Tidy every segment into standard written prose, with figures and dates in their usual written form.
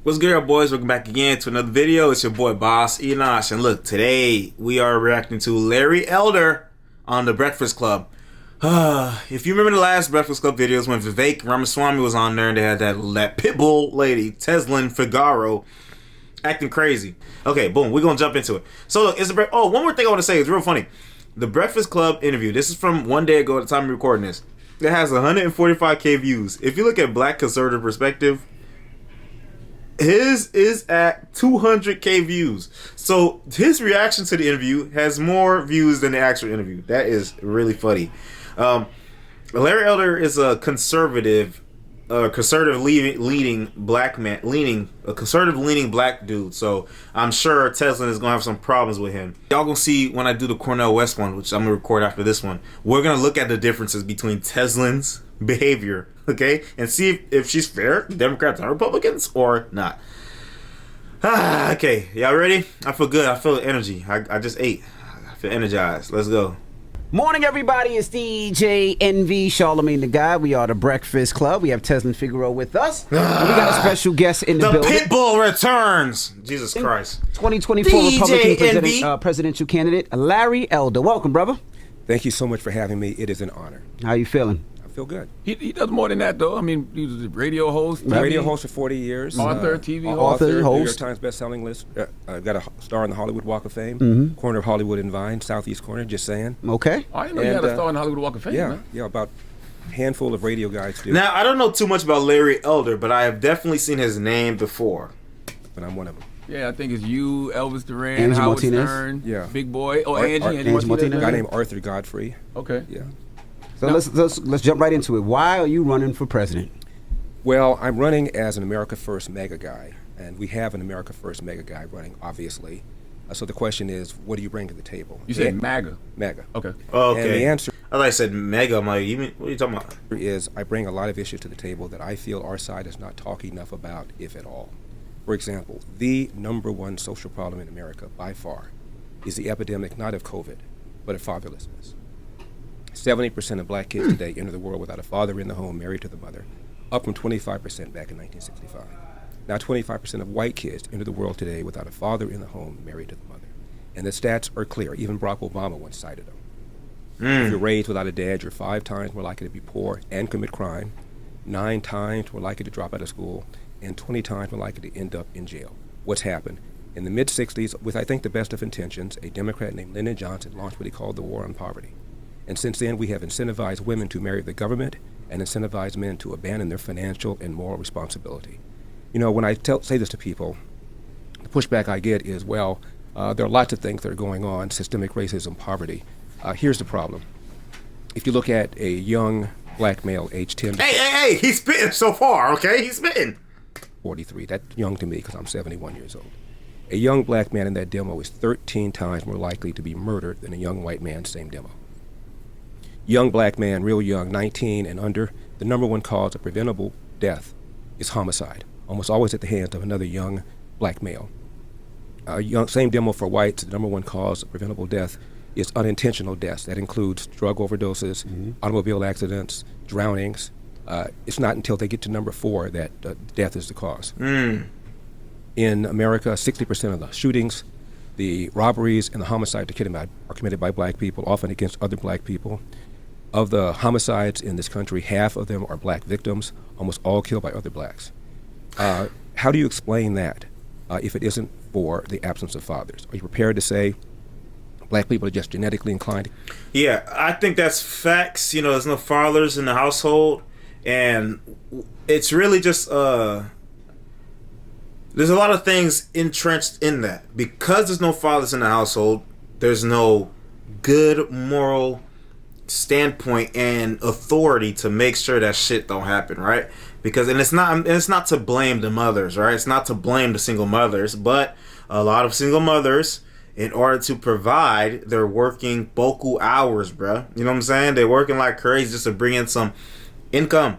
What's good, boys? Welcome back again to another video. It's your boy Boss Enosh, and look, today we are reacting to Larry Elder on the Breakfast Club. If you remember the last Breakfast Club videos when Vivek Ramaswamy was on there and they had that pitbull lady, Teslin Figaro, acting crazy. Okay, boom, we're gonna jump into it. So look, one more thing I want to say. It's real funny. The Breakfast Club interview. This is from one day ago at the time of recording this. It has 145k views. If you look at Black conservative perspective, his is at 200k views. So his reaction to the interview has more views than the actual interview. That is really funny. Larry Elder is a conservative leaning black dude. So I'm sure Teslin is gonna have some problems with him. Y'all gonna see when I do the Cornel West one, which I'm gonna record after this one. We're gonna look at the differences between Teslin's behavior, okay, and see if she's fair to Democrats and Republicans or not. Okay, y'all ready? I feel good. I feel energy. I just ate. I feel energized. Let's go. Morning, everybody. It's DJ NV Charlemagne the Guy. We are the Breakfast Club. We have Teslin Figaro with us. And we got a special guest in the building. The Pitbull returns. Jesus Christ. 2024 Republican presidential candidate Larry Elder. Welcome, brother. Thank you so much for having me. It is an honor. How you feeling? I feel good. He does more than that, though. I mean, he was a radio host. Radio host for 40 years. Author, TV host. Author, New York Times best-selling list. Got a star on the Hollywood Walk of Fame. Corner of Hollywood and Vine, Southeast corner, just saying. Okay. I didn't know you had a star on the Hollywood Walk of Fame, Yeah, man. yeah, about a handful of radio guys do. Now, I don't know too much about Larry Elder, but I have definitely seen his name before. But I'm one of them. Yeah, I think it's you, Elvis Duran, Angie Howard Martinez. Stern, Yeah. Big Boy. Oh, Angie Martinez. Martinez. A guy named Arthur Godfrey. Okay. Yeah. So let's jump right into it. Why are you running for president? Well, I'm running as an America First mega guy, and we have an America First mega guy running, obviously. So the question is, what do you bring to the table? You said MAGA. MAGA. Okay. Okay. And the answer I thought I said mega. I'm like, what are you talking about? is I bring a lot of issues to the table that I feel our side is not talking enough about, if at all. For example, the #1 social problem in America, by far, is the epidemic not of COVID, but of fatherlessness. 70% of black kids today enter the world without a father in the home, married to the mother, up from 25% back in 1965. Now 25% of white kids enter the world today without a father in the home, married to the mother. And the stats are clear. Even Barack Obama once cited them. If you're raised without a dad, you're 5 times more likely to be poor and commit crime, 9 times more likely to drop out of school, and 20 times more likely to end up in jail. What's happened? In the mid-'60s, with I think the best of intentions, a Democrat named Lyndon Johnson launched what he called the War on Poverty. And since then, we have incentivized women to marry the government and incentivized men to abandon their financial and moral responsibility. You know, when I say this to people, the pushback I get is, well, there are lots of things that are going on, systemic racism, poverty. Here's the problem. If you look at a young black male, age 10 to Hey, he's spitting so far, okay? He's spitting. 43, that's young to me because I'm 71 years old. A young black man in that demo is 13 times more likely to be murdered than a young white man, same demo. Young black man, real young, 19 and under, the #1 cause of preventable death is homicide, almost always at the hands of another young black male. Same demo for whites, the #1 cause of preventable death is unintentional deaths. That includes drug overdoses, automobile accidents, drownings. It's not until they get to #4 that death is the cause. In America, 60% of the shootings, the robberies, and the homicides are committed by black people, often against other black people. Of the homicides in this country, half of them are black victims, almost all killed by other blacks. How do you explain that if it isn't for the absence of fathers? Are you prepared to say black people are just genetically inclined? Yeah, I think that's facts. You know, there's no fathers in the household, and it's really just there's a lot of things entrenched in that. Because there's no fathers in the household, there's no good moral standpoint and authority to make sure that shit don't happen, right? Because it's not to blame the mothers, right? It's not to blame the single mothers, but a lot of single mothers, in order to provide, they're working boku hours, bruh. You know what I'm saying? They're working like crazy just to bring in some income.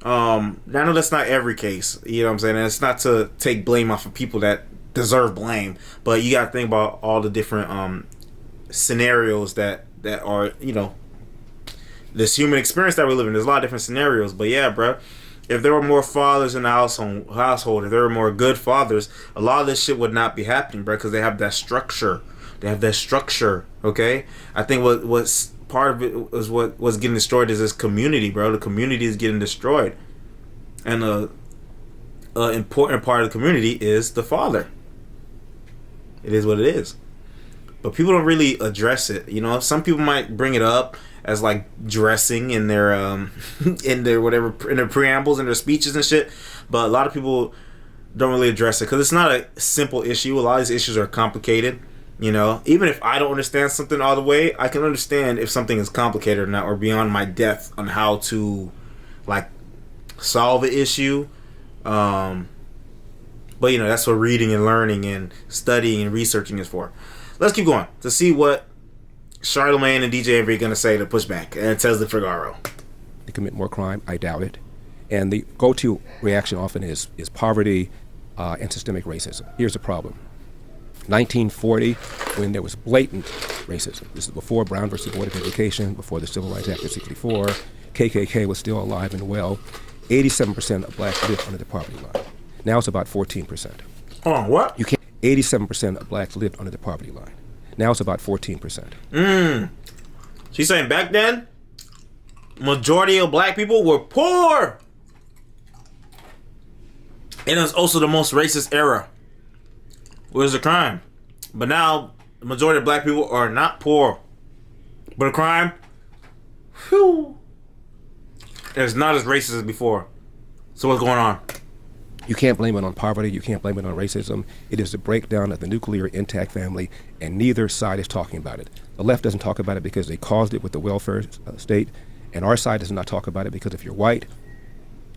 I know that's not every case, you know what I'm saying? And it's not to take blame off of people that deserve blame, but you gotta think about all the different scenarios that are, you know, this human experience that we live in. There's a lot of different scenarios, but yeah, bro. if there were more fathers in the household, if there were more good fathers, a lot of this shit would not be happening, bro, because they have that structure. Okay? I think what's part of it was what was getting destroyed is this community, bro. The community is getting destroyed. And the important part of the community is the father. It is what it is. But people don't really address it. You know, some people might bring it up as like dressing in their in their preambles and their speeches and shit. But a lot of people don't really address it because it's not a simple issue. A lot of these issues are complicated. You know, even if I don't understand something all the way, I can understand if something is complicated or not, or beyond my depth on how to like solve an issue. But you know, that's what reading and learning and studying and researching is for. Let's keep going to see what Charlamagne and DJ Envy are going to say to push back. And it says the Figaro. They commit more crime. I doubt it. And the go-to reaction often is poverty and systemic racism. Here's the problem. 1940, when there was blatant racism. This is before Brown versus Board of Education, before the Civil Rights Act of 64. KKK was still alive and well. 87% of blacks lived under the poverty line. Now it's about 14%. Oh, what? 87% of blacks lived under the poverty line. Now it's about 14%. She's saying back then, majority of black people were poor. And it was also the most racist era. Was the crime. But now, the majority of black people are not poor. But the crime, whew, is not as racist as before. So what's going on? You can't blame it on poverty. You can't blame it on racism. It is the breakdown of the nuclear intact family, and neither side is talking about it. The left doesn't talk about it because they caused it with the welfare state, and our side does not talk about it because if you're white,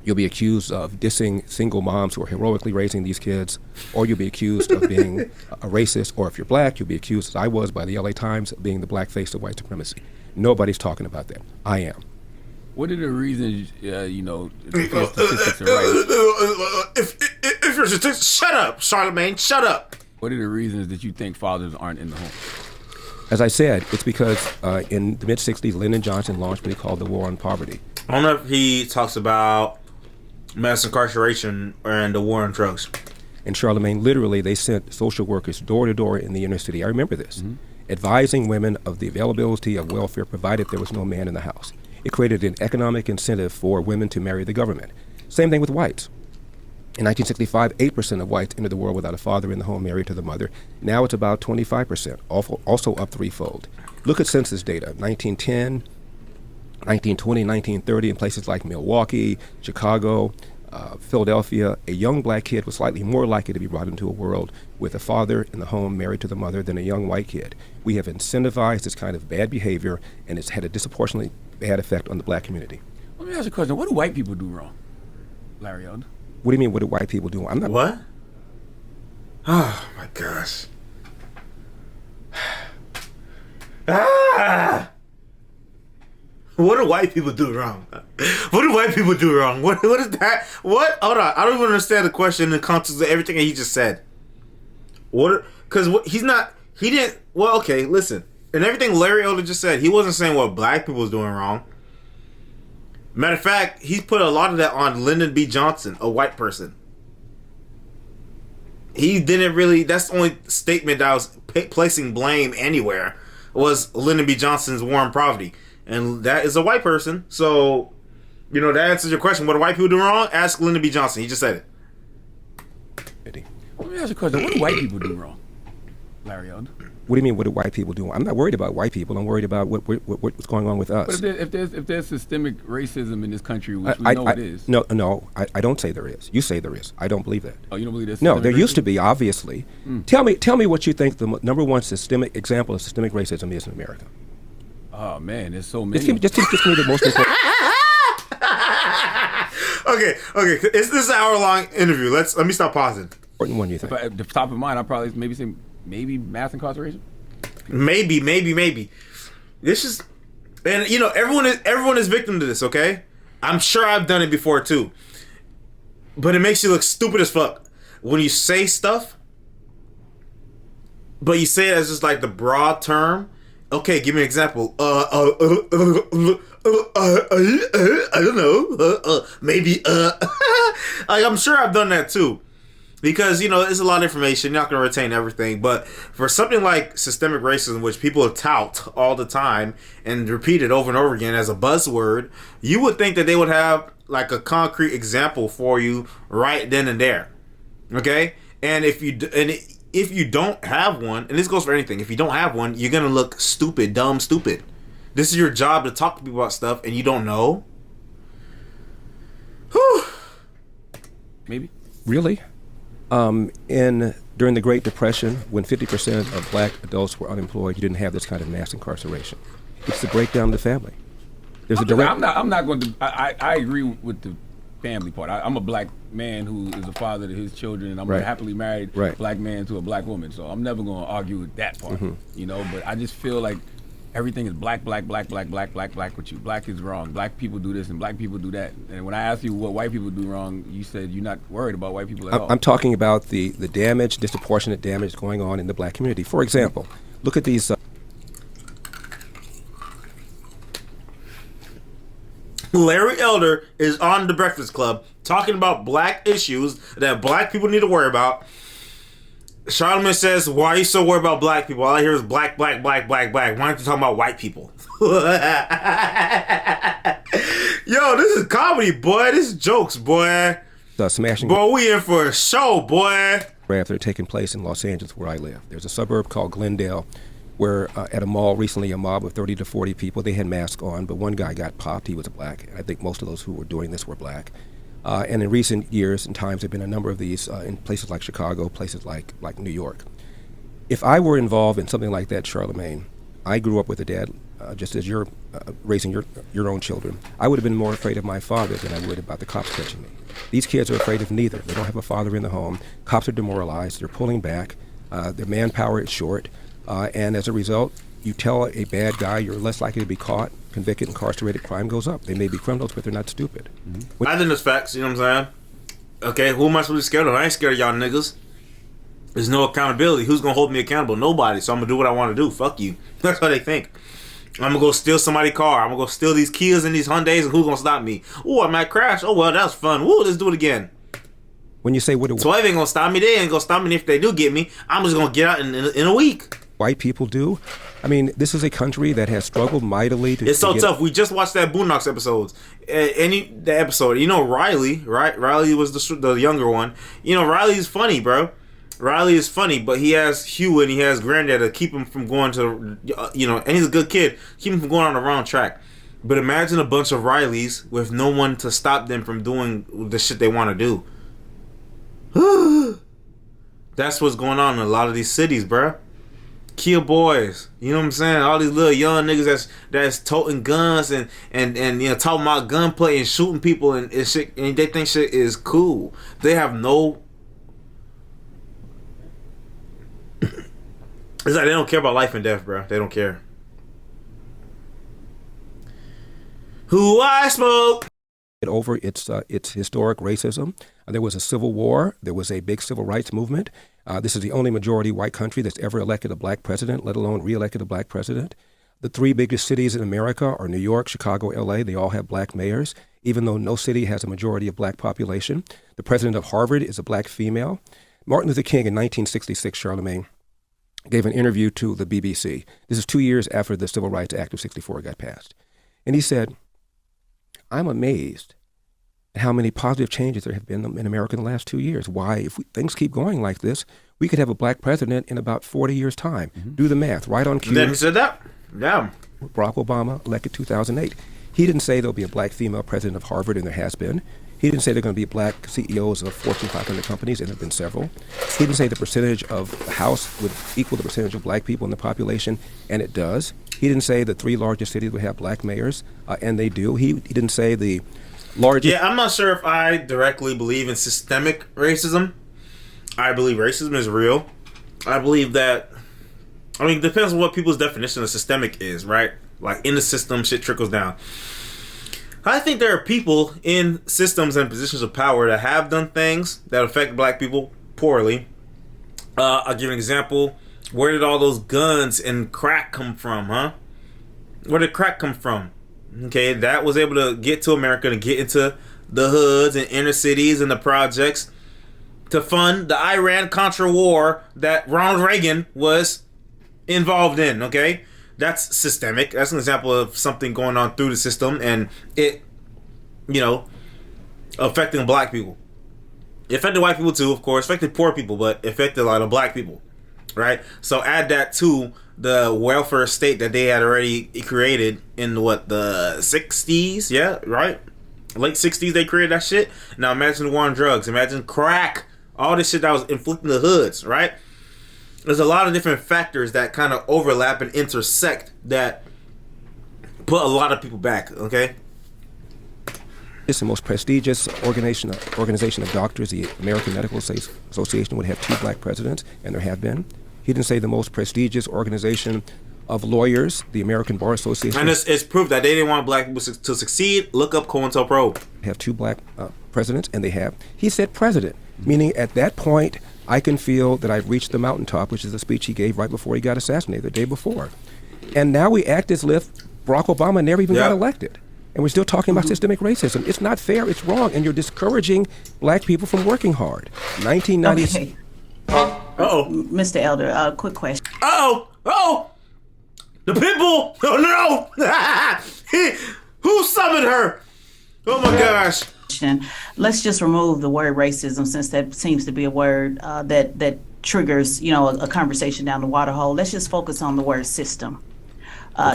you'll be accused of dissing single moms who are heroically raising these kids, or you'll be accused of being a racist, or if you're black, you'll be accused, as I was by the LA Times, of being the black face of white supremacy. Nobody's talking about that. I am. What are the reasons, you know, if your statistics are right? If your statistics, shut up, Charlamagne, shut up. What are the reasons that you think fathers aren't in the home? As I said, it's because in the mid-'60s, Lyndon Johnson launched what he called the War on Poverty. I don't know if he talks about mass incarceration and the war on drugs. And Charlamagne, literally, they sent social workers door to door in the inner city. I remember this, advising women of the availability of welfare provided there was no man in the house. It created an economic incentive for women to marry the government. Same thing with whites. In 1965, 8% of whites entered the world without a father in the home married to the mother. Now it's about 25%, also up threefold. Look at census data, 1910, 1920, 1930, in places like Milwaukee, Chicago, Philadelphia, a young black kid was slightly more likely to be brought into a world with a father in the home married to the mother than a young white kid. We have incentivized this kind of bad behavior, and it's had a disproportionately bad effect on the black community. Let me ask you a question. What do white people do wrong, Larry Elder? What do you mean, what do white people do? I'm not. What? Oh, my gosh. What do white people do wrong? What do white people do wrong? What is that? What? Hold on. I don't even understand the question in the context of everything that he just said. What? Because he's not. He didn't. Well, okay, listen. And everything Larry Elder just said, he wasn't saying what black people was doing wrong. Matter of fact, he's put a lot of that on Lyndon B. Johnson, a white person. He didn't really. That's the only statement that I was placing blame anywhere was Lyndon B. Johnson's war on poverty. And that is a white person. So, you know, that answers your question. What do white people do wrong? Ask Lyndon B. Johnson. He just said it. Let me ask you a question. What do white people do wrong, Larry Elder? What do you mean, what do white people do? I'm not worried about white people. I'm worried about what's going on with us. But if there's systemic racism in this country, which we know it is. No, I don't say there is. You say there is. I don't believe that. Oh, you don't believe there's No, systemic there racism? used to be, obviously. Tell me what you think the number one systemic example of systemic racism is in America. Oh, man, there's so many. Just give me the most important. Okay. This is an hour-long interview. Let me stop pausing. Important one you think? But at the top of mind, I'd probably maybe say mass incarceration. Maybe. This is, and you know, everyone is victim to this. Okay, I'm sure I've done it before too. But it makes you look stupid as fuck when you say stuff, but you say it as just like the broad term. Okay, give me an example. I don't know. Maybe. Like, I'm sure I've done that too. Because, you know, it's a lot of information. You're not going to retain everything. But for something like systemic racism, which people tout all the time and repeat it over and over again as a buzzword, you would think that they would have, like, a concrete example for you right then and there. Okay? And if you don't have one, and this goes for anything, if you don't have one, you're going to look stupid, dumb, stupid. This is your job to talk to people about stuff, and you don't know? Whew. Maybe. Really? During the Great Depression, when 50% of black adults were unemployed, you didn't have this kind of mass incarceration. It's the breakdown of the family. There's a direct. I'm not going to. I agree with the family part. I'm a black man who is a father to his children, and I'm a happily married black man to a black woman. So I'm never going to argue with that part, you know. But I just feel like everything is black with you. Black is wrong. Black people do this and black people do that. And when I asked you what white people do wrong, you said you're not worried about white people at all. I'm talking about the damage, disproportionate damage going on in the black community. For example, look at these. Larry Elder is on the Breakfast Club talking about black issues that black people need to worry about. Charlamagne says, why are you so worried about black people? All I hear is black. Why aren't you talking about white people? Yo, this is comedy, boy. This is jokes, boy. Smashing. Boy, we in for a show, boy. That are taking place in Los Angeles, where I live. There's a suburb called Glendale, where at a mall recently, a mob of 30 to 40 people, they had masks on, but one guy got popped. He was black. I think most of those who were doing this were black. And in recent years and times, there have been a number of these in places like Chicago, places like New York. If I were involved in something like that, Charlamagne, I grew up with a dad, just as you're raising your own children. I would have been more afraid of my father than I would about the cops catching me. These kids are afraid of neither. They don't have a father in the home. Cops are demoralized. They're pulling back. Their manpower is short. And as a result, you tell a bad guy you're less likely to be caught, convicted, incarcerated, crime goes up. They may be criminals, but they're not stupid. I think that's facts, you know what I'm saying? Okay, who am I supposed to be scared of? I ain't scared of y'all niggas. There's no accountability. Who's gonna hold me accountable? Nobody. So I'm gonna do what I want to do. Fuck you. That's what they think. I'm gonna go steal somebody's car. I'm gonna go steal these Kias and these Hyundais, and who's gonna stop me? Oh, I might crash. Oh, well, that was fun. Woo, let's do it again. When you say what so they ain't gonna stop me. They ain't gonna stop me. If they do get me, I'm just gonna get out in a week. White people do. I mean, this is a country that has struggled mightily to. It's so tough. We just watched that Boondocks episodes. The episode. You know Riley, right? Riley was the younger one. You know Riley's funny, bro. Riley is funny, but he has Hugh and he has Granddad to keep him from going to, you know, and he's a good kid. Keep him from going on the wrong track. But imagine a bunch of Rileys with no one to stop them from doing the shit they want to do. That's what's going on in a lot of these cities, bro. Kia boys, you know what I'm saying? All these little young niggas that's toting guns and you know talking about gunplay and shooting people and shit, and they think shit is cool. They have no. It's like they don't care about life and death, bro. They don't care. Who I smoke. Over its historic racism. There was a civil war. There was a big civil rights movement. This is the only majority white country that's ever elected a black president, let alone re-elected a black president. The three biggest cities in America are New York, Chicago, L.A. They all have black mayors, even though no city has a majority of black population. The president of Harvard is a black female. Martin Luther King in 1966, Charlamagne, gave an interview to the BBC. This is 2 years after the Civil Rights Act of 64 got passed. And he said, I'm amazed at how many positive changes there have been in America in the last 2 years. Why, if things keep going like this, we could have a black president in about 40 years' time. Do the math, right on cue. Then he said that? Yeah. Barack Obama elected 2008. He didn't say there'll be a black female president of Harvard, and there has been. He didn't say there are going to be black CEOs of Fortune 500 companies, and there have been several. He didn't say the percentage of the House would equal the percentage of black people in the population, and it does. He didn't say the three largest cities would have black mayors, and they do. He didn't say the largest... Yeah, I'm not sure if I directly believe in systemic racism. I believe racism is real. I believe that... I mean, it depends on what people's definition of systemic is, right? Like, in the system, shit trickles down. I think there are people in systems and positions of power that have done things that affect black people poorly. I'll give an example. Where did all those guns and crack come from, huh? Where did crack come from? okay, that was able to get to America, to get into the hoods and inner cities and the projects to fund the Iran-Contra war that Ronald Reagan was involved in, okay? That's systemic. That's an example of something going on through the system, and it, affecting black people. It affected white people too, of course. Affected poor people, but affected a lot of black people, right? So add that to the welfare state that they had already created in the 60s, yeah, right? Late 60s they created that shit. Now imagine the war on drugs. Imagine crack. All this shit that was inflicting the hoods, right? There's a lot of different factors that kind of overlap and intersect that put a lot of people back, okay? It's the most prestigious organization of doctors. The American Medical Association would have 2 black presidents, and there have been. He didn't say the most prestigious organization of lawyers, the American Bar Association. And it's proof that they didn't want black people to succeed. Look up COINTELPRO. Have 2 black presidents, and they have. He said president, meaning at that point, I can feel that I've reached the mountaintop, which is the speech he gave right before he got assassinated, the day before. And now we act as if Barack Obama never even got elected. And we're still talking about systemic racism. It's not fair, it's wrong, and you're discouraging black people from working hard. 1990s. Okay. Uh-oh. Mr. Elder, quick question. Uh-oh! The pitbull! Oh, no! Who summoned her? Oh, my gosh. Let's just remove the word racism, since that seems to be a word that triggers, a conversation down the water hole. Let's just focus on the word system.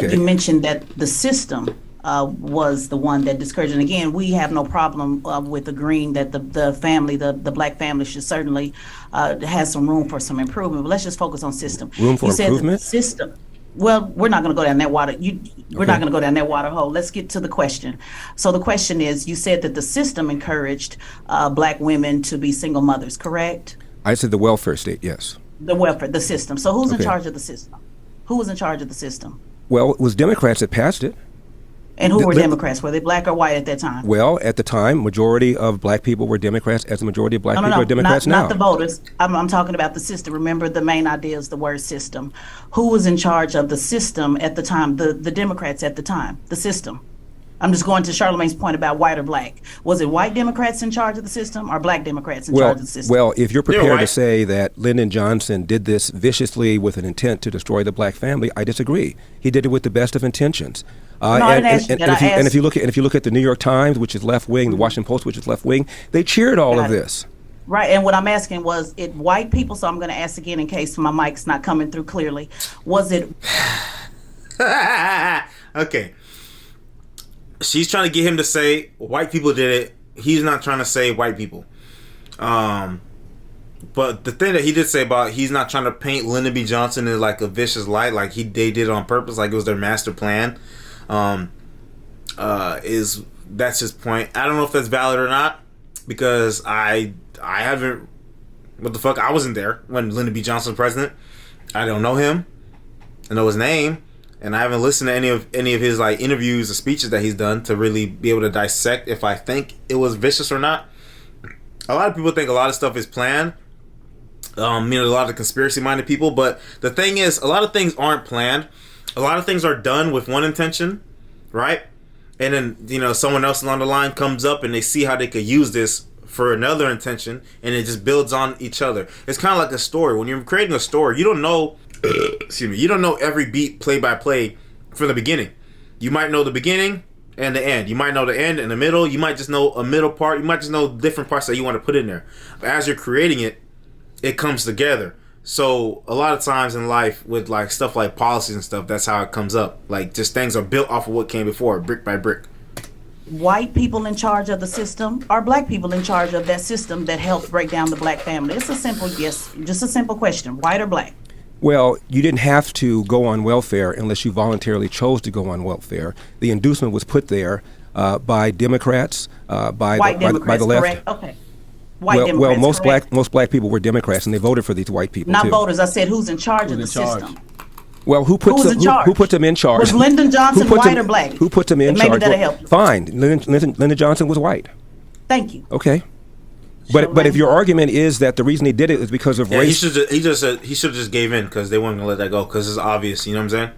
You mentioned that the system was the one that discouraged. And again, we have no problem with agreeing that the family, the black family, should certainly has some room for some improvement. But let's just focus on system. Room for improvement? System. Well, we're not going to go down that water. We're not going to go down that water hole. Let's get to the question. So the question is, you said that the system encouraged black women to be single mothers, correct? I said the welfare state, yes. The welfare, the system. So who's in charge of the system? Who was in charge of the system? Well, it was Democrats that passed it. And who were Democrats? Were they black or white at that time? Well, at the time, majority of black people were Democrats, as the majority of black people are Democrats now. Not the voters. I'm talking about the system. Remember, the main idea is the word system. Who was in charge of the system at the time? The Democrats at the time. The system. I'm just going to Charlamagne's point about white or black. Was it white Democrats in charge of the system or black Democrats in charge of the system? Well, if you're prepared to say that Lyndon Johnson did this viciously with an intent to destroy the black family, I disagree. He did it with the best of intentions. And if you look at the New York Times, which is left wing, the Washington Post, which is left wing, they cheered all of this. Right, and what I'm asking was it white people, so I'm going to ask again in case my mic's not coming through clearly. Was it... Okay. She's trying to get him to say white people did it. He's not trying to say white people. But the thing that he did say about he's not trying to paint Lyndon B. Johnson in like a vicious light, like they did it on purpose, like it was their master plan. Is that's his point. I don't know if that's valid or not, because I haven't. What the fuck? I wasn't there when Lyndon B. Johnson was president. I don't know him. I know his name. And I haven't listened to any of his like interviews or speeches that he's done to really be able to dissect if I think it was vicious or not. A lot of people think a lot of stuff is planned. A lot of conspiracy-minded people. But the thing is, a lot of things aren't planned. A lot of things are done with one intention, right? And then someone else along the line comes up and they see how they could use this for another intention, and it just builds on each other. It's kind of like a story. When you're creating a story, you don't know. Excuse me. You don't know every beat play by play from the beginning. You might know the beginning and the end. You might know the end and the middle. You might just know a middle part. You might just know different parts that you want to put in there. But as you're creating it, it comes together. So a lot of times in life with like stuff like policies and stuff, that's how it comes up. Like just things are built off of what came before, brick by brick. White people in charge of the system or black people in charge of that system that helped break down the black family? It's a simple yes, just a simple question. White or black? Well, you didn't have to go on welfare unless you voluntarily chose to go on welfare. The inducement was put there by Democrats, by the left. Correct. Okay. Democrats, most black people were Democrats, and they voted for these white people. Not too. Voters. I said who's in charge of the system. Well, who put them in charge? Was Lyndon Johnson white or black? Who put them in charge? Maybe that'll help. Fine. Lyndon Johnson was white. Thank you. Okay. But if your argument is that the reason he did it is because of race, he should have just gave in because they weren't gonna let that go because it's obvious. You know what I'm saying?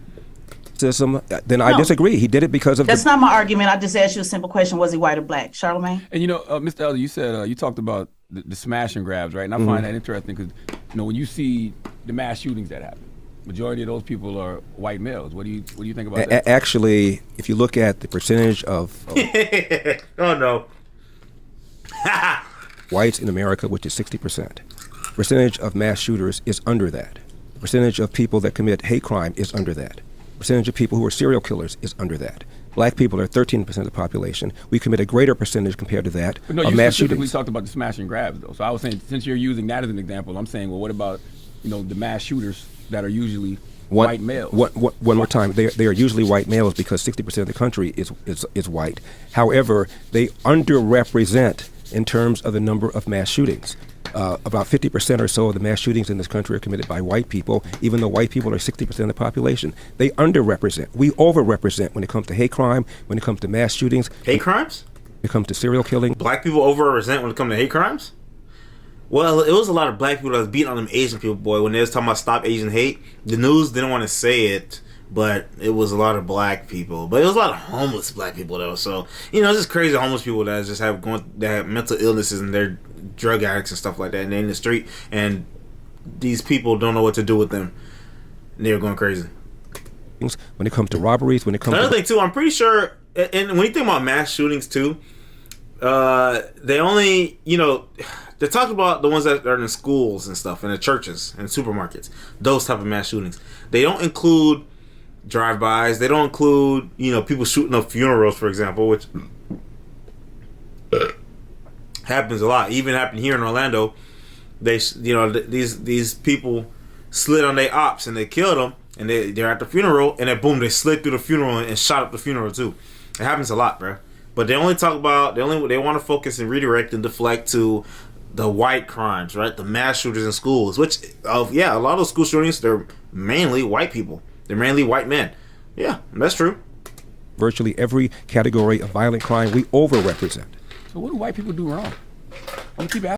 Then I disagree. He did it because of. That's not my argument. I just asked you a simple question: was he white or black, Charlamagne? And Mr. Elder, you said you talked about the smash and grabs, right? And I find that interesting because when you see the mass shootings that happen, majority of those people are white males. What do you think about that? Actually, if you look at the percentage of oh no, whites in America, which is 60%, percentage of mass shooters is under that. The percentage of people that commit hate crime is under that. Percentage of people who are serial killers is under that. Black people are 13% of the population. We commit a greater percentage compared to that of mass shootings. You specifically talked about the smash and grabs, though. So I was saying, since you're using that as an example, I'm saying, well, what about the mass shooters that are usually white males? One more time. They are usually white males because 60% of the country is white. However, they underrepresent in terms of the number of mass shootings. About 50% or so of the mass shootings in this country are committed by white people, even though white people are 60% of the population. They underrepresent. We overrepresent when it comes to hate crime, when it comes to mass shootings. Hate crimes? When it comes to serial killing. Black people overrepresent when it comes to hate crimes? Well, it was a lot of black people that was beating on them Asian people, boy. When they was talking about stop Asian hate, the news didn't want to say it, but it was a lot of black people. But it was a lot of homeless black people, though. So, it's just crazy homeless people that just have mental illnesses and they're drug addicts and stuff like that, and they're in the street, and these people don't know what to do with them. And they're going crazy. When it comes to robberies, when it comes Another thing, too, I'm pretty sure, and when you think about mass shootings, too, they only, they talk about the ones that are in schools and stuff, in the churches and supermarkets, those type of mass shootings. They don't include drive-bys. They don't include, people shooting up funerals, for example, which happens a lot. Even happened here in Orlando. They, these people slid on their ops and they killed them, and they're at the funeral, and then boom, they slid through the funeral and shot up the funeral too. It happens a lot, bro. But they only talk about they want to focus and redirect and deflect to the white crimes, right? The mass shooters in schools, which a lot of those school shootings, they're mainly white people. They're mainly white men. Yeah, that's true. Virtually every category of violent crime we overrepresent. So what do white people do wrong? You keep asking.